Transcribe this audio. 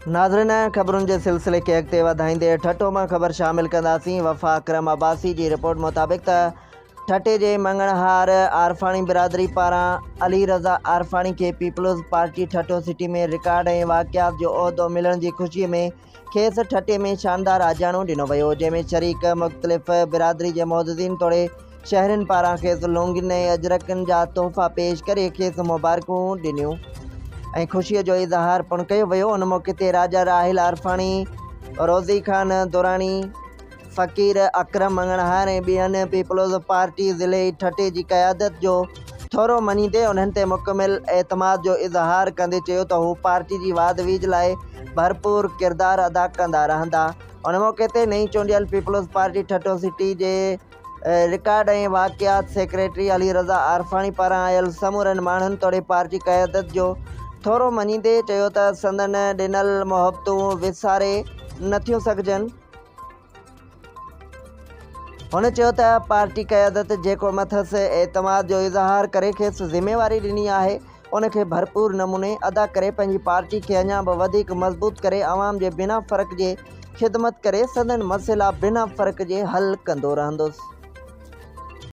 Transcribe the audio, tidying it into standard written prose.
नाज़रीन ख़बरुनि जे सिलसिले खे अॻिते वधाईंदे ठटो मां ख़बर शामिल कंदासीं। वफ़ा अकरम अब्बासी जी रिपोर्ट मुताबिक़ ठटे जे मंगणहार आरफाणी बिरादरी पारां अली रज़ा आरफाणी खे पीपल्स पार्टी ठटो सिटी में रिकॉर्ड ऐं वाक़ियात जो उहिदो मिलण जी ख़ुशीअ में खेसि ठटे में शानदार आजाणो ॾिनो वियो, जंहिंमें शरीक मुख़्तलिफ़ बिरादरी जे मुहदसिन तोड़े शहरनि पारां खेसि लोंगिन ऐं अजरकनि जा तोहफ़ा पेश करे खेसि मुबारकूं ॾिनियूं ऐं ख़ुशीअ जो इज़हार पिणु कयो वियो। उन मौक़े ते राजा राहिल आरफाणी, रोज़ी खान दुरानी, फ़कीर अकरम मंगणहार ऐं ॿियनि पीपल्स पार्टी ज़िले ठटे जी क़यादत जो थोरो मञींदे उन्हनि ते मुकमिल एतमाद जो इज़हार कंदे चयो त हू पार्टी जी वाध वीज लाइ भरपूर किरदारु अदा कंदा रहंदा। उन मौक़े ते नई चूंडियल पीपल्स पार्टी ठटो सिटी जे रिकॉर्ड ऐं वाक़ियात सेक्रेटरी अली रज़ा आरफाणी पारां आयल समूरनि माण्हुनि तोड़े पार्टी क़यादत जो थोरो मञींदे चयो त संदन ॾिनल मोहबतूं विसारे नथियूं सघिजनि। हुन चयो त पार्टी क़यादत जेको मथसि एतमाद जो इज़हार करे खेसि ज़िम्मेवारी ॾिनी आहे, उनखे भरपूर नमूने अदा करे पंहिंजी पार्टी खे अञा बि वधीक मज़बूत करे आवाम जे बिना फ़र्क़ जे ख़िदमत करे संदन मसइला बिना फ़र्क़ जे हल कंदो रहंदुसि।